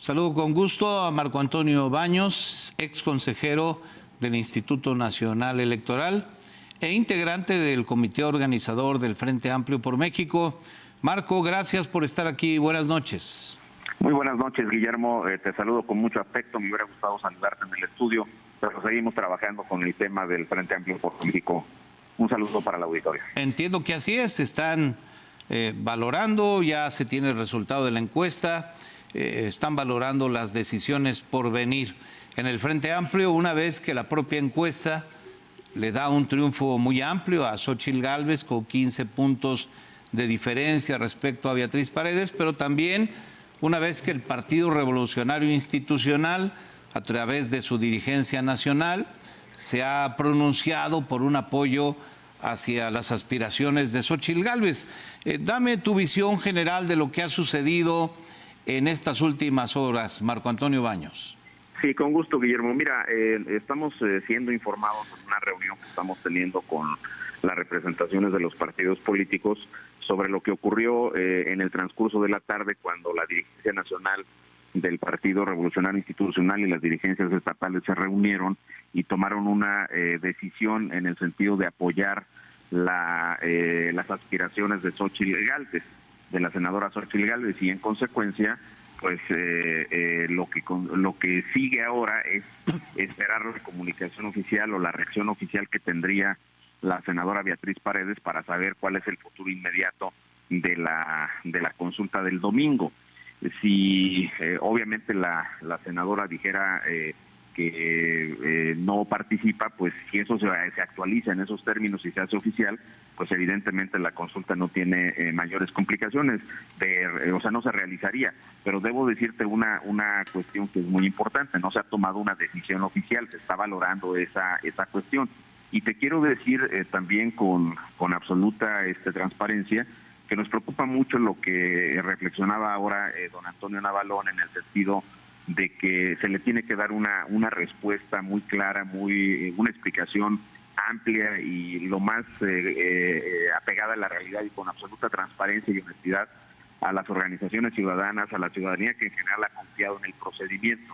Saludo con gusto a Marco Antonio Baños, ex consejero del Instituto Nacional Electoral e integrante del comité organizador del Frente Amplio por México. Marco, gracias por estar aquí. Buenas noches. Muy buenas noches, Guillermo. Te saludo con mucho afecto. Me hubiera gustado saludarte en el estudio, pero seguimos trabajando con el tema del Frente Amplio por México. Un saludo para la auditoria. Entiendo que así es. Están valorando, ya se tiene el resultado de la encuesta. Están valorando las decisiones por venir en el Frente Amplio, una vez que la propia encuesta le da un triunfo muy amplio a Xóchitl Gálvez con 15 puntos de diferencia respecto a Beatriz Paredes, pero también una vez que el Partido Revolucionario Institucional, a través de su dirigencia nacional, se ha pronunciado por un apoyo hacia las aspiraciones de Xóchitl Gálvez. Dame tu visión general de lo que ha sucedido en estas últimas horas, Marco Antonio Baños. Sí, con gusto, Guillermo. Mira, estamos siendo informados en una reunión que estamos teniendo con las representaciones de los partidos políticos sobre lo que ocurrió en el transcurso de la tarde cuando la dirigencia nacional del Partido Revolucionario Institucional y las dirigencias estatales se reunieron y tomaron una decisión en el sentido de apoyar las aspiraciones de Xóchitl Gálvez, de la senadora Xóchitl Gálvez, y en consecuencia pues lo que sigue ahora es esperar la comunicación oficial o la reacción oficial que tendría la senadora Beatriz Paredes para saber cuál es el futuro inmediato de la consulta del domingo. Si obviamente la senadora dijera que no participa, pues si eso se actualiza en esos términos y se hace oficial, pues evidentemente la consulta no tiene mayores complicaciones, o sea, no se realizaría. Pero debo decirte una cuestión que es muy importante: no se ha tomado una decisión oficial, se está valorando esa cuestión. Y te quiero decir también con absoluta transparencia que nos preocupa mucho lo que reflexionaba ahora don Antonio Navalón, en el sentido de que se le tiene que dar una respuesta muy clara, una explicación amplia y lo más apegada a la realidad y con absoluta transparencia y honestidad a las organizaciones ciudadanas, a la ciudadanía que en general ha confiado en el procedimiento,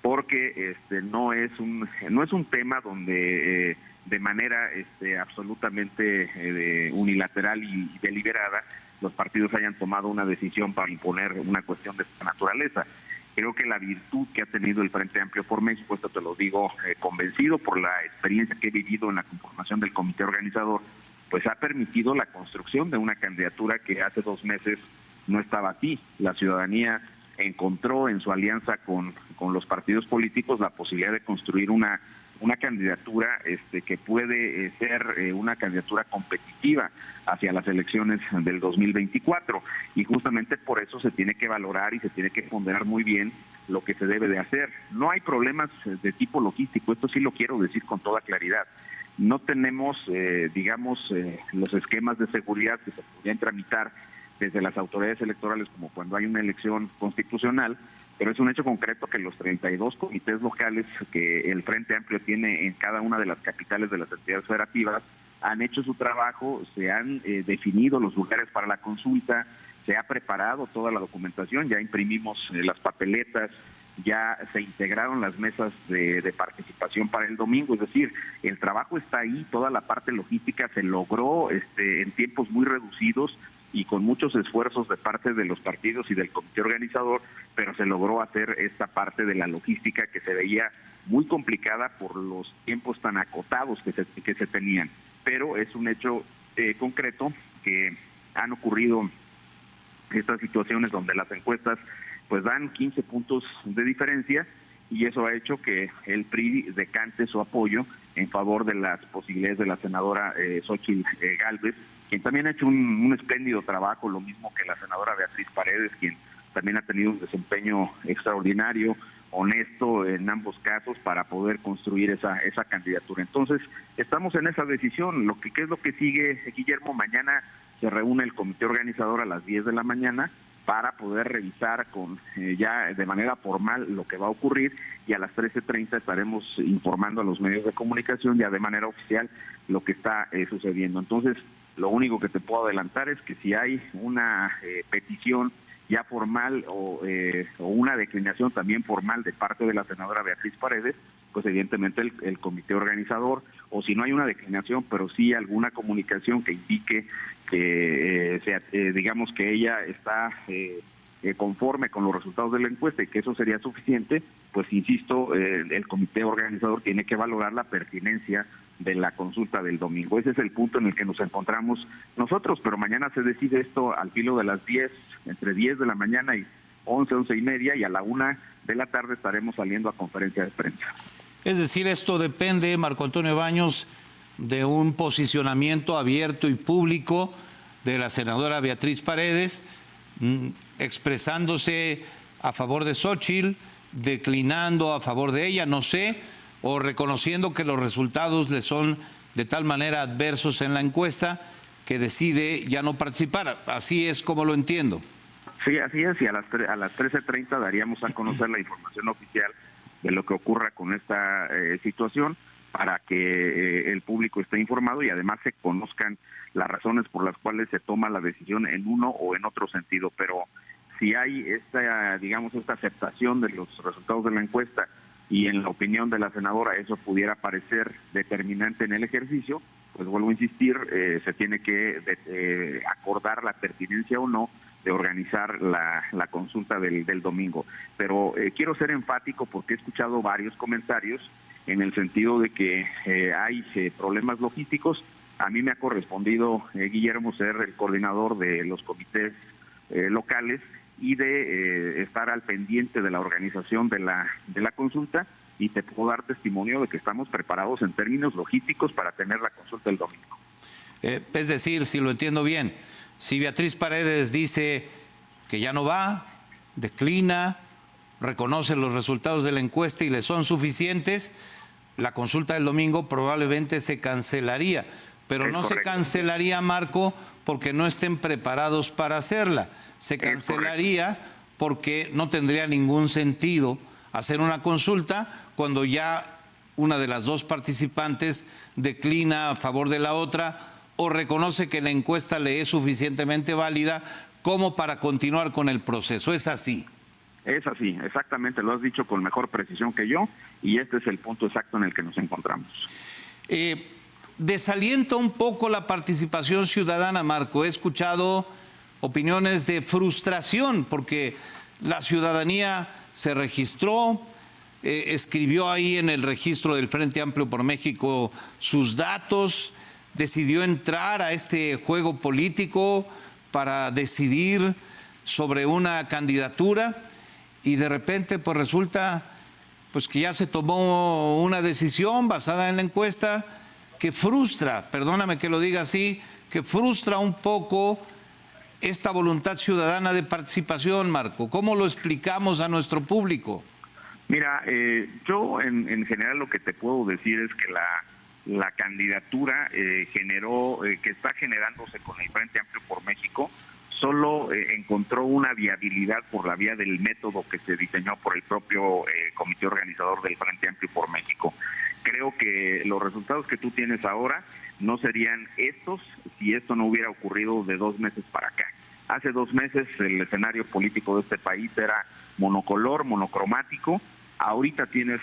porque no es un tema donde de manera absolutamente unilateral y deliberada los partidos hayan tomado una decisión para imponer una cuestión de esta naturaleza. Creo que la virtud que ha tenido el Frente Amplio por México, esto te lo digo convencido por la experiencia que he vivido en la conformación del comité organizador, pues ha permitido la construcción de una candidatura que hace 2 meses no estaba aquí. La ciudadanía encontró en su alianza con los partidos políticos la posibilidad de construir una candidatura que puede ser una candidatura competitiva hacia las elecciones del 2024, y justamente por eso se tiene que valorar y se tiene que ponderar muy bien lo que se debe de hacer. No hay problemas de tipo logístico, esto sí lo quiero decir con toda claridad. No tenemos, los esquemas de seguridad que se podrían tramitar desde las autoridades electorales como cuando hay una elección constitucional, pero es un hecho concreto que los 32 comités locales que el Frente Amplio tiene en cada una de las capitales de las entidades federativas han hecho su trabajo, se han definido los lugares para la consulta, se ha preparado toda la documentación, ya imprimimos las papeletas, ya se integraron las mesas de participación para el domingo, es decir, el trabajo está ahí, toda la parte logística se logró en tiempos muy reducidos y con muchos esfuerzos de parte de los partidos y del comité organizador, pero se logró hacer esta parte de la logística que se veía muy complicada por los tiempos tan acotados que se tenían. Pero es un hecho concreto que han ocurrido estas situaciones donde las encuestas pues dan 15 puntos de diferencia, y eso ha hecho que el PRI decante su apoyo en favor de las posibilidades de la senadora Xóchitl Gálvez, quien también ha hecho un espléndido trabajo, lo mismo que la senadora Beatriz Paredes, quien también ha tenido un desempeño extraordinario, honesto en ambos casos para poder construir esa candidatura. Entonces, estamos en esa decisión. ¿Qué es lo que sigue, Guillermo? Mañana se reúne el comité organizador a las 10 de la mañana para poder revisar ya de manera formal lo que va a ocurrir, y a las 13:30 estaremos informando a los medios de comunicación ya de manera oficial lo que está sucediendo. Entonces, lo único que te puedo adelantar es que si hay una petición ya formal o una declinación también formal de parte de la senadora Beatriz Paredes, pues evidentemente el comité organizador, o si no hay una declinación, pero sí alguna comunicación que indique que digamos que ella está conforme con los resultados de la encuesta y que eso sería suficiente, pues insisto, el comité organizador tiene que valorar la pertinencia de la consulta del domingo. Ese es el punto en el que nos encontramos nosotros, pero mañana se decide esto al filo de las 10, entre 10 de la mañana y 11 y media, y a la 1 de la tarde estaremos saliendo a conferencia de prensa. Es decir, esto depende, Marco Antonio Baños, de un posicionamiento abierto y público de la senadora Beatriz Paredes, expresándose a favor de Xóchitl, declinando a favor de ella, no sé, o reconociendo que los resultados le son de tal manera adversos en la encuesta que decide ya no participar. Así es como lo entiendo. Sí, así es, y a las 13:30 daríamos a conocer la información oficial de lo que ocurra con esta situación, para que el público esté informado y además se conozcan las razones por las cuales se toma la decisión en uno o en otro sentido. Pero si hay esta aceptación de los resultados de la encuesta y en la opinión de la senadora eso pudiera parecer determinante en el ejercicio, pues vuelvo a insistir, se tiene que acordar la pertinencia o no de organizar la consulta del domingo. Pero quiero ser enfático porque he escuchado varios comentarios en el sentido de que hay problemas logísticos. A mí me ha correspondido, Guillermo, ser el coordinador de los comités locales y de estar al pendiente de la organización de la consulta, y te puedo dar testimonio de que estamos preparados en términos logísticos para tener la consulta el domingo. Es decir, si lo entiendo bien, si Beatriz Paredes dice que ya no va, declina, reconoce los resultados de la encuesta y le son suficientes, la consulta del domingo probablemente se cancelaría, pero no se cancelaría, Marco, porque no estén preparados para hacerla. Se cancelaría porque no tendría ningún sentido hacer una consulta cuando ya una de las dos participantes declina a favor de la otra o reconoce que la encuesta le es suficientemente válida como para continuar con el proceso. ¿Es así? Es así, exactamente, lo has dicho con mejor precisión que yo, y este es el punto exacto en el que nos encontramos. Desalienta un poco la participación ciudadana, Marco. He escuchado opiniones de frustración porque la ciudadanía se registró, escribió ahí en el registro del Frente Amplio por México sus datos, decidió entrar a este juego político para decidir sobre una candidatura y de repente pues resulta pues que ya se tomó una decisión basada en la encuesta que frustra, perdóname que lo diga así, que frustra un poco esta voluntad ciudadana de participación, Marco. ¿Cómo lo explicamos a nuestro público? Mira, yo en general lo que te puedo decir es que la candidatura que está generándose con el Frente Amplio por México solo encontró una viabilidad por la vía del método que se diseñó por el propio comité organizador del Frente Amplio por México. Creo que los resultados que tú tienes ahora no serían estos si esto no hubiera ocurrido de 2 meses para acá. Hace 2 meses el escenario político de este país era monocolor, monocromático. Ahorita tienes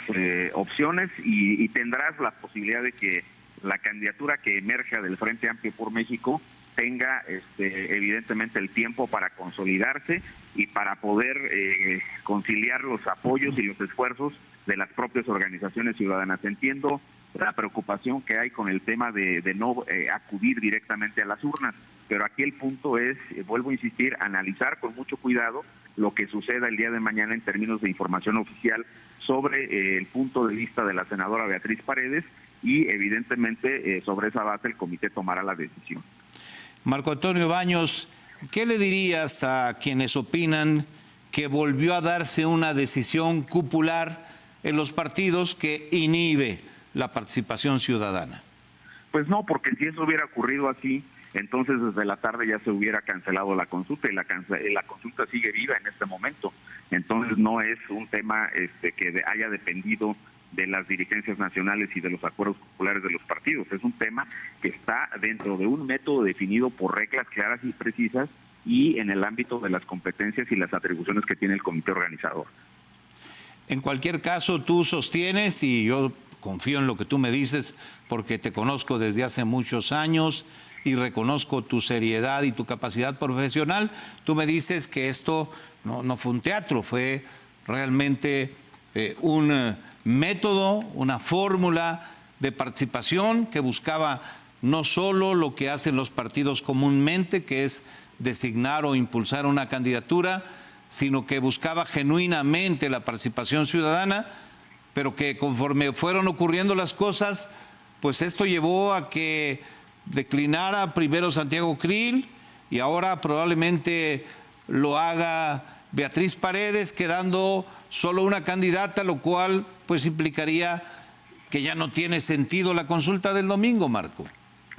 opciones y tendrás la posibilidad de que la candidatura que emerja del Frente Amplio por México tenga evidentemente el tiempo para consolidarse y para poder conciliar los apoyos y los esfuerzos de las propias organizaciones ciudadanas. Entiendo la preocupación que hay con el tema de no acudir directamente a las urnas, pero aquí el punto es, vuelvo a insistir, analizar con mucho cuidado lo que suceda el día de mañana en términos de información oficial sobre el punto de vista de la senadora Beatriz Paredes y evidentemente sobre esa base el comité tomará la decisión. Marco Antonio Baños, ¿qué le dirías a quienes opinan que volvió a darse una decisión cupular en los partidos que inhibe la participación ciudadana? Pues no, porque si eso hubiera ocurrido así, entonces desde la tarde ya se hubiera cancelado la consulta y la consulta sigue viva en este momento. Entonces no es un tema que haya dependido de las dirigencias nacionales y de los acuerdos populares de los partidos. Es un tema que está dentro de un método definido por reglas claras y precisas y en el ámbito de las competencias y las atribuciones que tiene el comité organizador. En cualquier caso, tú sostienes, y yo confío en lo que tú me dices, porque te conozco desde hace muchos años y reconozco tu seriedad y tu capacidad profesional, tú me dices que esto no fue un teatro, fue realmente un método, una fórmula de participación que buscaba no solo lo que hacen los partidos comúnmente, que es designar o impulsar una candidatura, sino que buscaba genuinamente la participación ciudadana, pero que conforme fueron ocurriendo las cosas, pues esto llevó a que declinara primero Santiago Krill y ahora probablemente lo haga Beatriz Paredes, quedando solo una candidata, lo cual pues implicaría que ya no tiene sentido la consulta del domingo, Marco.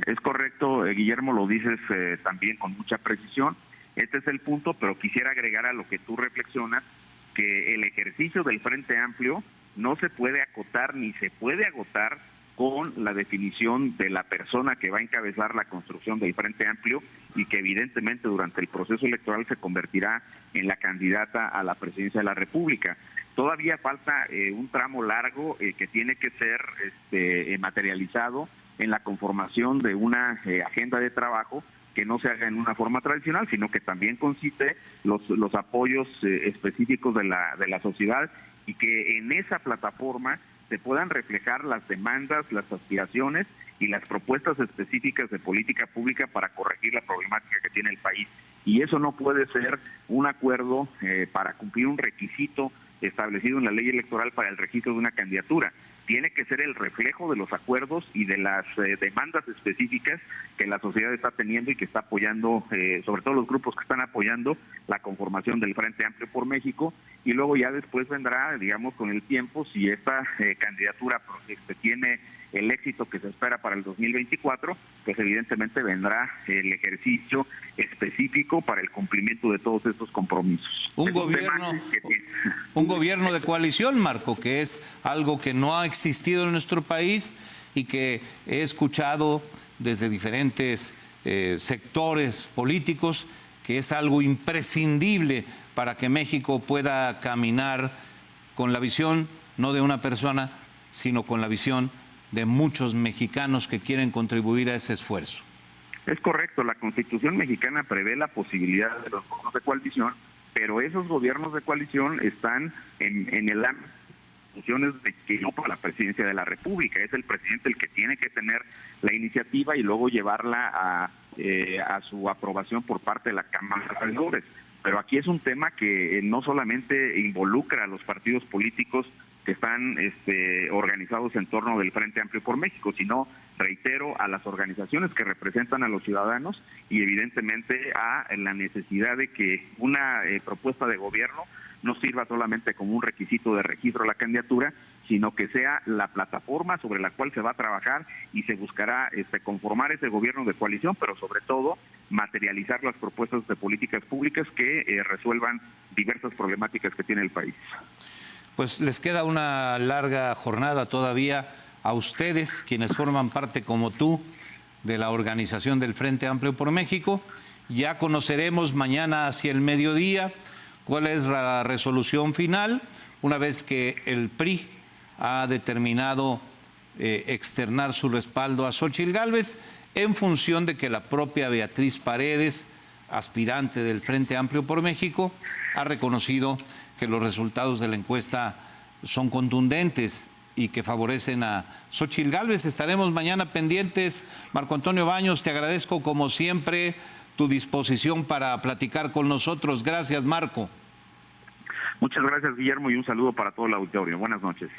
Es correcto, Guillermo, lo dices también con mucha precisión. Este es el punto, pero quisiera agregar a lo que tú reflexionas, que el ejercicio del Frente Amplio no se puede acotar ni se puede agotar con la definición de la persona que va a encabezar la construcción del Frente Amplio y que evidentemente durante el proceso electoral se convertirá en la candidata a la presidencia de la República. Todavía falta un tramo largo que tiene que ser materializado en la conformación de una agenda de trabajo que no se haga en una forma tradicional, sino que también consiste los apoyos específicos de la sociedad y que en esa plataforma se puedan reflejar las demandas, las aspiraciones y las propuestas específicas de política pública para corregir la problemática que tiene el país. Y eso no puede ser un acuerdo para cumplir un requisito establecido en la ley electoral para el registro de una candidatura. Tiene que ser el reflejo de los acuerdos y de las demandas específicas que la sociedad está teniendo y que está apoyando, sobre todo los grupos que están apoyando la conformación del Frente Amplio por México, y luego ya después vendrá, digamos, con el tiempo, si esta candidatura tiene el éxito que se espera para el 2024, pues evidentemente vendrá el ejercicio específico para el cumplimiento de todos estos compromisos. Un gobierno de coalición, Marco, que es algo que no ha existido en nuestro país y que he escuchado desde diferentes sectores políticos, que es algo imprescindible para que México pueda caminar con la visión no de una persona, sino con la visión de muchos mexicanos que quieren contribuir a ese esfuerzo. Es correcto, la Constitución mexicana prevé la posibilidad de los gobiernos de coalición, pero esos gobiernos de coalición están en el ámbito de funciones de que no para la presidencia de la República. Es el presidente el que tiene que tener la iniciativa y luego llevarla a su aprobación por parte de la Cámara de Senadores. Pero aquí es un tema que no solamente involucra a los partidos políticos que están organizados en torno del Frente Amplio por México, sino, reitero, a las organizaciones que representan a los ciudadanos y evidentemente a la necesidad de que una propuesta de gobierno no sirva solamente como un requisito de registro de la candidatura, sino que sea la plataforma sobre la cual se va a trabajar y se buscará conformar ese gobierno de coalición, pero sobre todo materializar las propuestas de políticas públicas que resuelvan diversas problemáticas que tiene el país. Pues les queda una larga jornada todavía a ustedes, quienes forman parte como tú de la organización del Frente Amplio por México. Ya conoceremos mañana hacia el mediodía cuál es la resolución final, una vez que el PRI ha determinado externar su respaldo a Xóchitl Gálvez, en función de que la propia Beatriz Paredes, aspirante del Frente Amplio por México, ha reconocido que los resultados de la encuesta son contundentes y que favorecen a Xóchitl Gálvez. Estaremos mañana pendientes. Marco Antonio Baños, te agradezco como siempre tu disposición para platicar con nosotros. Gracias, Marco. Muchas gracias, Guillermo, y un saludo para todo el auditorio. Buenas noches.